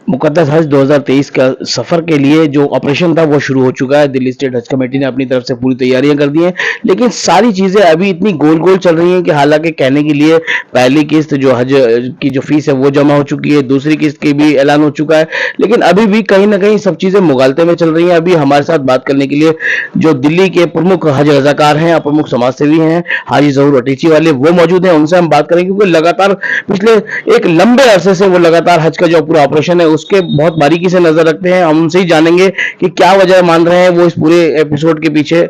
मुक़द्दस हज 2023 का सफ़र के लिए जो ऑपरेशन था वो शुरू हो चुका है। दिल्ली स्टेट हज कमेटी ने अपनी तरफ से पूरी तैयारियां कर दी हैं, लेकिन सारी चीज़ें अभी इतनी गोल-गोल चल रही हैं कि हालांकि कहने के लिए पहली किस्त जो हज की जो फीस है वो जमा हो चुकी है, दूसरी किस्त की भी ऐलान हो चुका है, लेकिन अभी भी कहीं ना कहीं सब चीज़ें मुगालते में चल रही हैं। अभी हमारे साथ बात करने के लिए जो दिल्ली के प्रमुख हज रजाकार हैं और प्रमुख समाज सेवी हैं, हाजी जहूर अटीची वाले, वो मौजूद हैं। उनसे हम बात करेंगे क्योंकि लगातार पिछले एक लंबे अरसे से वो लगातार हज का जो पूरा ऑपरेशन है उसके बहुत बारीकी से नजर रखते हैं। हम उनसे ही जानेंगे कि क्या वजह मान रहे हैं वो इस पूरे एपिसोड के पीछे।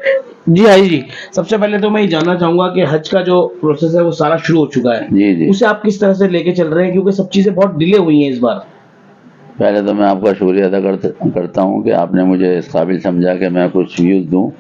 जी हाँ जी, सबसे पहले तो मैं ये जानना चाहूंगा कि हज का जो प्रोसेस है वो सारा शुरू हो चुका है, जी जी। उसे आप किस तरह से लेके चल रहे हैं, क्योंकि सब चीजें बहुत डिले हुई हैं इस बार। पहले तो मैं आपका शुक्रिया अदा करता हूँ कि आपने मुझे इस काबिल समझा कि मैं कुछ व्यूज़ दूँ।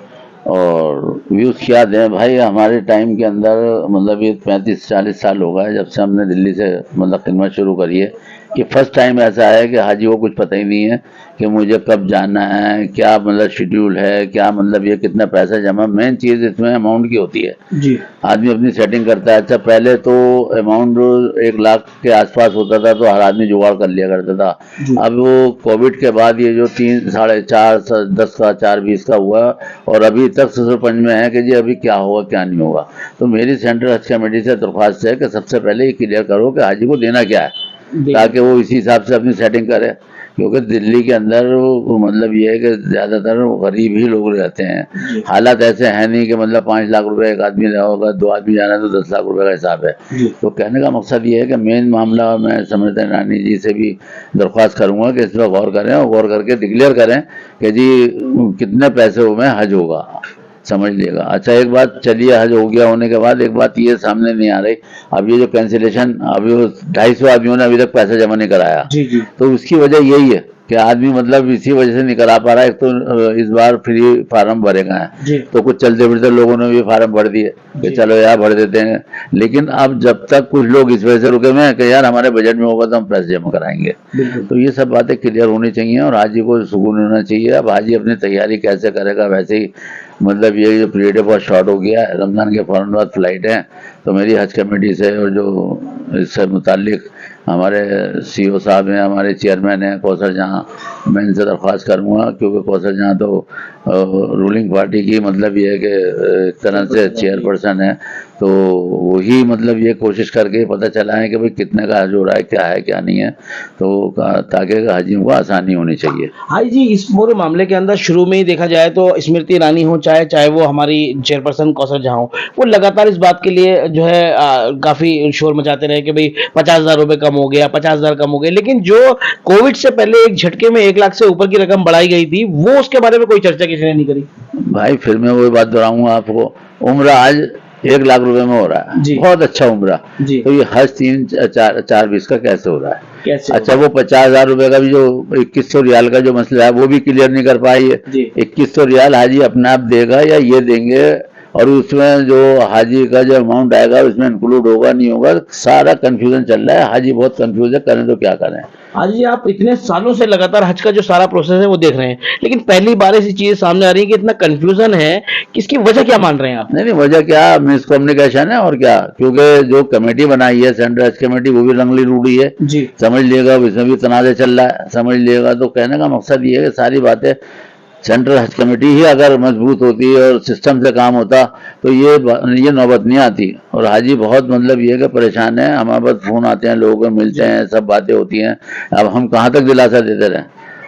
और व्यूज़ क्या दें भाई, हमारे टाइम के अंदर मतलब ये 35-40 साल हो गए जब से हमने दिल्ली से मतलब खिदमत शुरू करी है। कि फर्स्ट टाइम ऐसा है कि हाजी को कुछ पता ही नहीं है कि मुझे कब जाना है, क्या मतलब शेड्यूल है, क्या मतलब ये कितना पैसा जमा। मेन चीज़ इसमें अमाउंट की होती है जी। आदमी अपनी सेटिंग करता है। अच्छा पहले तो अमाउंट 1 लाख के आसपास होता था तो हर आदमी जुगाड़ कर लिया करता था। अब वो कोविड के बाद ये जो 3 साढ़े 4 10 का 4-20 का हुआ और अभी तक सरपंच में है कि जी अभी क्या होगा क्या नहीं होगा। तो मेरी सेंट्रल हज कमेटी से दरख्वास्त है कि सबसे पहले ये क्लियर करो कि हाजी को देना क्या है, ताकि वो इसी हिसाब से अपनी सेटिंग करे। क्योंकि दिल्ली के अंदर मतलब ये है कि ज़्यादातर गरीब ही लोग रहते हैं। हालात ऐसे हैं नहीं कि मतलब 5 लाख रुपए एक आदमी रहा होगा, 2 आदमी जाना है तो 10 लाख रुपए का हिसाब है। तो कहने का मकसद ये है कि मेन मामला मैं समझता रानी जी से भी दरख्वास्त करूँगा कि इस पर गौर करें और गौर करके डिक्लेयर करें कि जी कितने पैसे में हज होगा, समझ लिएगा। अच्छा एक बात चलिए, हज हो गया होने के बाद एक बात ये सामने नहीं आ रही, अब ये जो कैंसिलेशन, अभी 250 आदमियों ने अभी तक पैसा जमा नहीं कराया। जी जी। तो उसकी वजह यही है कि आदमी मतलब इसी वजह से नहीं करा पा रहा है। एक तो इस बार फ्री फार्म भरेगा है तो कुछ चलते फिरते लोगों ने भी फार्म भर दिए कि चलो यार भर देते हैं। लेकिन अब जब तक कुछ लोग इस वजह से रुके हुए हैं कि यार हमारे बजट में होगा तो हम पैसे जमा कराएंगे। तो ये सब बातें क्लियर होनी चाहिए और हाजी को सुकून होना चाहिए। अब हाजी अपनी तैयारी कैसे करेगा, वैसे ही मतलब ये जो पीरियड बहुत शॉर्ट हो गया है, रमज़ान के फ़ौरन बाद फ्लाइट है। तो मेरी हज कमेटी से और जो इससे मुतालिक हमारे सीओ साहब हैं, हमारे चेयरमैन हैं कौसर जहाँ, मैं इनसे दरख्वास्त करूँगा क्योंकि कौसर जहाँ तो रूलिंग पार्टी की मतलब ये है कि एक तरह से चेयरपर्सन है, तो वही मतलब ये कोशिश करके पता चला है कि भाई कितने का हज हो रहा है, क्या है क्या नहीं है, तो ताकि हाजियों को आसानी होनी चाहिए। हाई जी, इस पूरे मामले के अंदर शुरू में ही देखा जाए तो स्मृति ईरानी हो चाहे वो हमारी चेयरपर्सन कौसर जहाँ हो, वो लगातार इस बात के लिए जो है काफी शोर मचाते रहे कि भाई 50,000 रुपए कम हो गया, 50,000 कम हो गए, लेकिन जो कोविड से पहले एक झटके में 1 लाख से ऊपर की रकम बढ़ाई गई थी वो उसके बारे में कोई चर्चा किसी ने नहीं करी। भाई फिर मैं वही बात दोहराऊंगा आपको, उम्र आज 1 लाख रुपए में हो रहा है, बहुत अच्छा उम्र। तो ये हज 3-4-20 का कैसे हो रहा है? कैसे? अच्छा वो 50,000 रुपए का भी जो 2100 रियाल का जो मसला है वो भी क्लियर नहीं कर पाई है। 2100 रियाल हाजी अपने आप देगा या ये देंगे, और उसमें जो हाजी का जो अमाउंट आएगा उसमें इंक्लूड होगा नहीं होगा, सारा कंफ्यूजन चल रहा है। हाजी बहुत कंफ्यूज है, करें तो क्या करें। हाजी आप इतने सालों से लगातार हज का जो सारा प्रोसेस है वो देख रहे हैं, लेकिन पहली बार ऐसी चीजें सामने आ रही है कि इतना कंफ्यूजन है, किसकी वजह क्या मान रहे हैं आप? नहीं वजह क्या, मिसकम्युनिकेशन है और क्या। क्योंकि जो कमेटी बनाई है सेंट्रल हज कमेटी वो भी रंगली रूढ़ी है जी, समझ लिएगा, इसमें भी तनाज़े चल रहा है, समझ लिएगा। तो कहने का मकसद ये है कि सारी बातें सेंट्रल हज कमेटी ही अगर मजबूत होती और सिस्टम से काम होता तो ये नौबत नहीं आती। और हाजी बहुत मतलब ये कि परेशान है, हमारे पास फ़ोन आते हैं, लोगों को मिलते हैं, सब बातें होती हैं। अब हम कहाँ तक दिलासा देते रहें।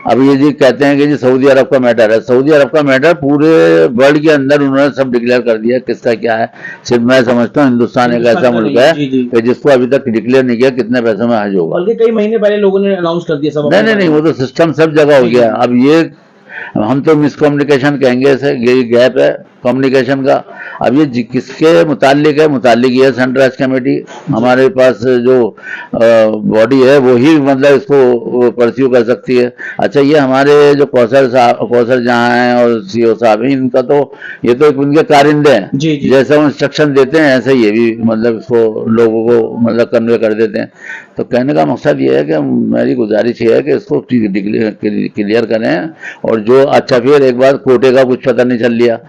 अब ये जी कहते हैं कि जी सऊदी अरब का मैटर है, सऊदी अरब का मैटर पूरे वर्ल्ड के अंदर उन्होंने सब डिक्लेयर कर दिया किसका क्या है। सिर्फ मैं समझता हूँ हिंदुस्तान एक ऐसा मुल्क है कि जिसको अभी तक डिक्लेयर नहीं किया कितने पैसों में हज होगा। बल्कि कई महीने पहले लोगों ने अनाउंस कर दिया सब। नहीं वो तो सिस्टम सब जगह हो गया। अब ये हम तो मिसकम्युनिकेशन कहेंगे, इसे ये गैप है कम्युनिकेशन का। अब ये किसके मुतालिक है, मुतालिक ये सेंट्रल हज कमेटी, हमारे पास जो बॉडी है वो ही मतलब इसको परस्यू कर सकती है। अच्छा ये हमारे जो कौसर जहाँ हैं और सीओ साहब हैं, इनका तो ये तो उनके कारिंदे हैं, जैसे वो इंस्ट्रक्शन देते हैं ऐसे ये भी मतलब इसको लोगों को मतलब कन्वे कर देते हैं। तो कहने का मकसद ये है कि मेरी गुजारिश ये है कि इसको क्लियर करें। और जो अच्छा फिर एक बार कोटे का कुछ पता नहीं चल लिया,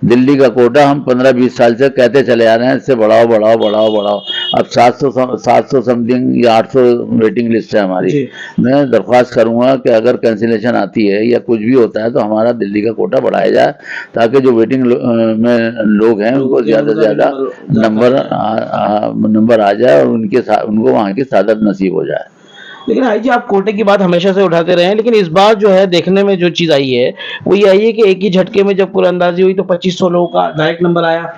दिल्ली का कोटा हम 15-20 साल से कहते चले आ रहे हैं इससे बढ़ाओ बढ़ाओ बढ़ाओ बढ़ाओ। अब 700 समथिंग या 800 वेटिंग लिस्ट है हमारी। जी। मैं दरख्वास्त करूंगा कि अगर कैंसिलेशन आती है या कुछ भी होता है तो हमारा दिल्ली का कोटा बढ़ाया जाए, ताकि जो वेटिंग में लोग हैं उनको ज़्यादा से ज़्यादा नंबर आ जाए और उनको वहाँ की सादत नसीब हो जाए। लेकिन आई जी, आप कोटे की बात हमेशा से उठाते रहे हैं, लेकिन इस बार जो है देखने में जो चीज आई है वो ये आई है कि एक ही झटके में जब कुरअंदाजी हुई तो 2500 लोगों का डायरेक्ट नंबर आया।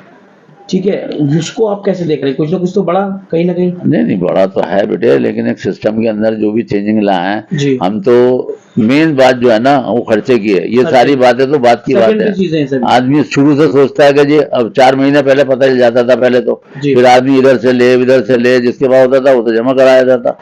ठीक है, उसको आप कैसे देख रहे हैं? कुछ ना कुछ तो बड़ा कहीं ना कहीं। नहीं बड़ा तो है बेटे, लेकिन एक सिस्टम के अंदर जो भी चेंजिंग लाए हैं जी। हम तो मेन बात जो है ना वो खर्चे की है। ये सारी बातें तो बात की बात सेकेंडरी है। चीजें हैं सभी। आदमी शुरू से सोचता है कि जी अब 4 महीने पहले पता चल जाता था पहले तो, जी। फिर आदमी इधर से ले जिसके पास होता था वो तो जमा कराया जाता।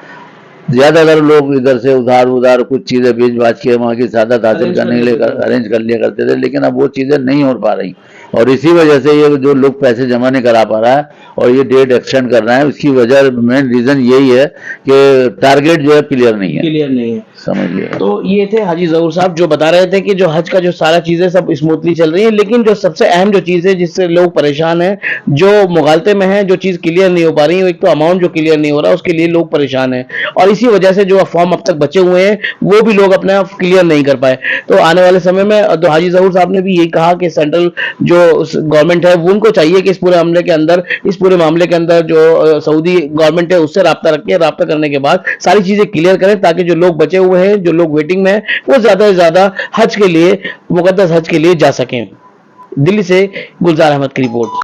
ज्यादातर लोग इधर से उधार कुछ चीजें बेच बाच के वहाँ की सादत हासिल करने के लिए अरेंज कर लिया करते थे, लेकिन अब वो चीजें नहीं हो पा रही और इसी वजह से ये जो लोग पैसे जमा नहीं करा पा रहा है और ये डेट एक्सटेंड कर रहा है, उसकी वजह मेन रीजन यही है कि टारगेट जो है क्लियर नहीं है। समझिए। तो ये थे हाजी जहूर साहब जो बता रहे थे कि जो हज का जो सारा चीजें सब स्मूथली चल रही है, लेकिन जो सबसे अहम जो चीज है जिससे लोग परेशान हैं, जो मुगालते में है, जो चीज क्लियर नहीं हो पा रही है, एक तो अमाउंट जो क्लियर नहीं हो रहा उसके लिए लोग परेशान हैं और इसी वजह से जो फॉर्म अब तक बचे हुए हैं वो भी लोग अपने आप क्लियर नहीं कर पाए। तो आने वाले समय में तो हाजी जहूर साहब ने भी यही कहा कि सेंट्रल जो गवर्नमेंट है वो उनको चाहिए कि इस पूरे मामले के अंदर जो सऊदी गवर्नमेंट है उससे राब्ता रखें, राब्ता करने के बाद सारी चीजें क्लियर करें ताकि जो लोग बचे हुए हैं, जो लोग वेटिंग में हैं, वो ज्यादा से ज्यादा हज के लिए, मुकद्दस हज के लिए जा सकें। दिल्ली से गुलजार अहमद की रिपोर्ट।